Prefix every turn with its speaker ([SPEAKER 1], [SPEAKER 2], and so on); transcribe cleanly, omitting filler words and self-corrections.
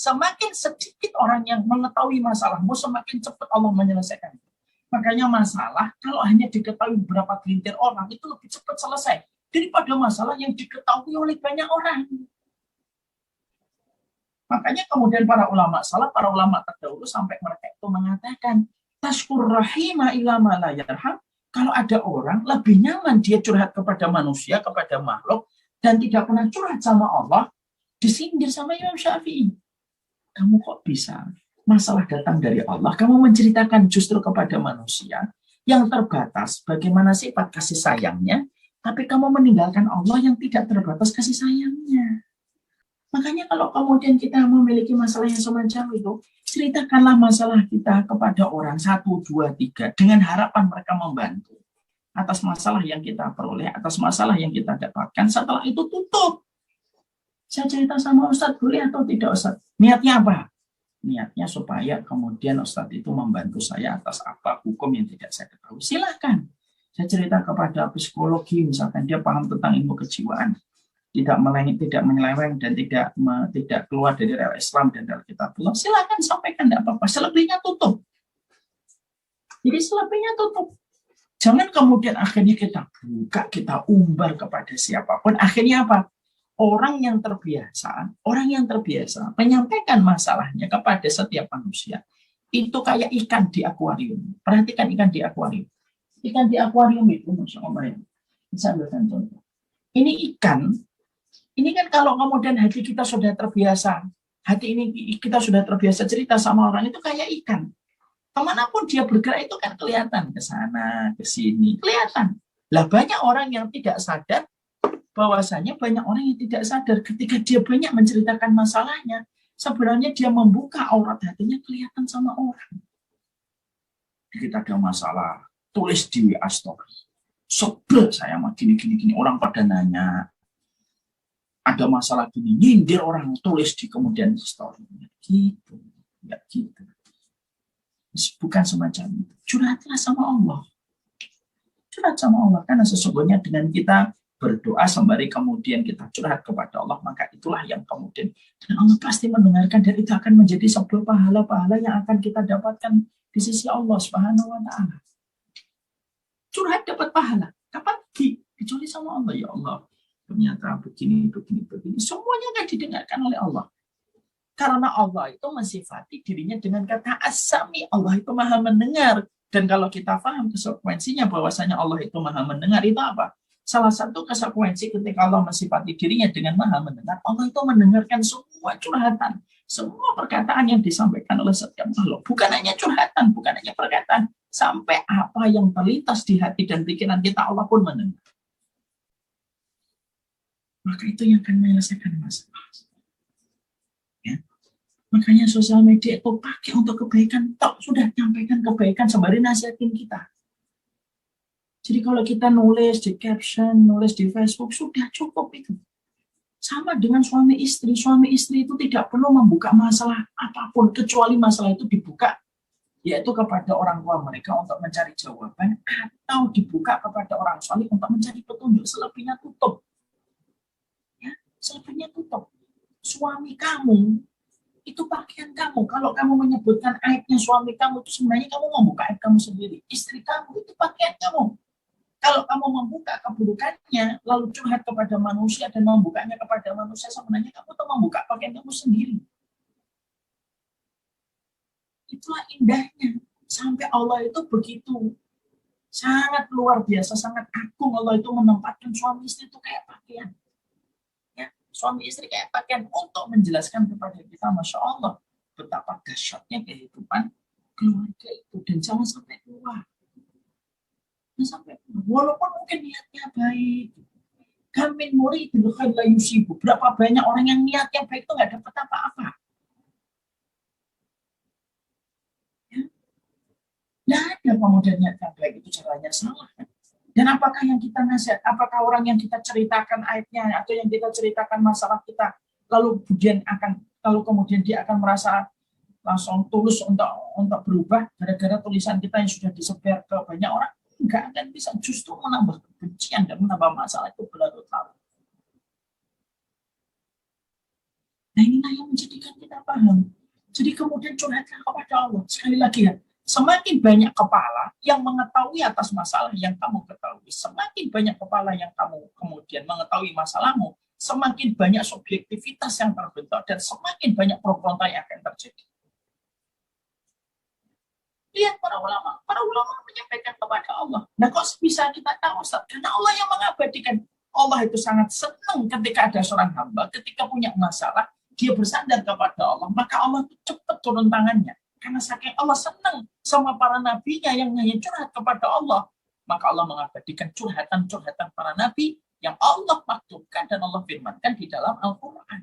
[SPEAKER 1] Semakin sedikit orang yang mengetahui masalahmu, semakin cepat Allah menyelesaikan. Makanya masalah, kalau hanya diketahui beberapa gelintir orang, itu lebih cepat selesai daripada masalah yang diketahui oleh banyak orang. Makanya kemudian para ulama terdahulu sampai mereka itu mengatakan, taskur rahima ilama la yarham. Kalau ada orang lebih nyaman dia curhat kepada manusia, kepada makhluk, dan tidak pernah curhat sama Allah, disindir sama Imam Syafi'i. Kamu kok bisa? Masalah datang dari Allah, kamu menceritakan justru kepada manusia yang terbatas bagaimana sifat kasih sayangnya, tapi kamu meninggalkan Allah yang tidak terbatas kasih sayangnya. Makanya kalau kemudian kita memiliki masalah yang semacam itu, ceritakanlah masalah kita kepada orang 1, 2, 3 dengan harapan mereka membantu atas masalah yang kita peroleh, atas masalah yang kita dapatkan. Setelah itu tutup. Saya cerita sama Ustadz, boleh atau tidak Ustadz? Niatnya apa? Niatnya supaya kemudian Ustadz itu membantu saya atas apa hukum yang tidak saya ketahui. Silakan. Saya cerita kepada psikologi, misalkan dia paham tentang ilmu kejiwaan, tidak menyeleweng dan tidak keluar dari rel Islam dan dari kitabullah, silakan sampaikan, tidak apa-apa. Selebihnya tutup. Jadi selebihnya tutup. Jangan kemudian akhirnya kita buka, kita umbar kepada siapapun. Akhirnya apa? Orang yang terbiasa menyampaikan masalahnya kepada setiap manusia, itu kayak ikan di akuarium. Perhatikan ikan di akuarium. Ikan di akuarium itu, Masya Allah, bisa ambilkan contoh. Ini ikan, ini kan kalau kemudian hati kita sudah terbiasa, kita sudah terbiasa cerita sama orang, itu kayak ikan. Kemanapun dia bergerak itu kan kelihatan, ke sana, ke sini, kelihatan. Lah banyak orang yang tidak sadar, bahwasanya banyak orang yang tidak sadar ketika dia banyak menceritakan masalahnya, sebenarnya dia membuka aurat hatinya kelihatan sama orang. Kita ada masalah, tulis di WA story. Sebel saya mah gini, orang pada nanya. Ada masalah gini, nyindir orang, tulis di kemudian story. Gitu, ya gitu. Bukan semacam itu. Curhatlah sama Allah. Curhat sama Allah, karena sesungguhnya dengan kita berdoa sembari kemudian kita curhat kepada Allah, maka itulah yang kemudian, dan Allah pasti mendengarkan, dan itu akan menjadi sebuah pahala-pahala yang akan kita dapatkan di sisi Allah Subhanahu wa Ta'ala. Curhat dapat pahala, kapan? Kecuali sama Allah. Ya Allah, ternyata begini, semuanya akan didengarkan oleh Allah. Karena Allah itu mensifati dirinya dengan kata as-sami, Allah itu maha mendengar. Dan kalau kita paham konsekuensinya bahwasanya Allah itu maha mendengar, itu apa? Salah satu konsekuensi ketika Allah mensifati dirinya dengan maha mendengar, Allah itu mendengarkan semua curhatan, semua perkataan yang disampaikan oleh setiap makhluk. Bukan hanya curhatan, bukan hanya perkataan, sampai apa yang terlintas di hati dan pikiran kita, Allah pun mendengar. Maka itu yang akan menyelesaikan masalah. Ya. Makanya sosial media itu pakai untuk kebaikan, sudah nyampaikan kebaikan sembari nasihatin kita. Jadi kalau kita nulis di caption, nulis di Facebook, sudah cukup itu. Sama dengan suami istri itu tidak perlu membuka masalah apapun, kecuali masalah itu dibuka, yaitu kepada orang tua mereka untuk mencari jawaban, atau dibuka kepada orang suami untuk mencari petunjuk. Selebihnya tutup. Ya, selebihnya tutup. Suami kamu, itu pakaian kamu. Kalau kamu menyebutkan aibnya suami kamu, itu sebenarnya kamu membuka aib kamu sendiri. Istri kamu, itu pakaian kamu. Kalau kamu membuka keburukannya, lalu curhat kepada manusia dan membukanya kepada manusia, sebenarnya kamu tuh membuka pakaian kamu sendiri. Itulah indahnya. Sampai Allah itu begitu sangat luar biasa, sangat agung. Allah itu menempatkan suami istri itu kayak pakaian. Ya, suami istri kayak pakaian untuk menjelaskan kepada kita, Masya Allah, betapa dahsyatnya kehidupan keluarga itu. Dan jangan sampai keluar. Sampai walaupun mungkin niatnya baik, kamin muridil khair la yusibu, berapa banyak orang yang niatnya baik itu nggak dapat apa-apa. Ya. Nggak ada kemudian niatnya baik itu caranya salah. Dan apakah yang kita nasihat, apakah orang yang kita ceritakan aibnya atau yang kita ceritakan masalah kita, lalu kemudian dia akan merasa langsung tulus untuk berubah gara-gara tulisan kita yang sudah disebar ke banyak orang? Enggak akan bisa, justru menambah kebencian dan menambah masalah itu berlarut-larut. Nah inilah yang menjadikan kita paham. Jadi kemudian curhatlah kepada Allah. Sekali lagi ya, semakin banyak kepala yang mengetahui atas masalah yang kamu ketahui, semakin banyak kepala yang kamu kemudian mengetahui masalahmu, semakin banyak subjektivitas yang terbentuk dan semakin banyak pro kontra yang akan terjadi. Lihat para ulama menyampaikan kepada Allah. Nah kok bisa kita tahu Ustaz? Karena Allah yang mengabadikan. Allah itu sangat senang ketika ada seorang hamba, ketika punya masalah, dia bersandar kepada Allah, maka Allah itu cepat turun tangannya. Karena saking Allah senang sama para nabinya yang hanya curhat kepada Allah, maka Allah mengabadikan curhatan-curhatan para nabi yang Allah maktubkan dan Allah firmankan di dalam Al-Quran.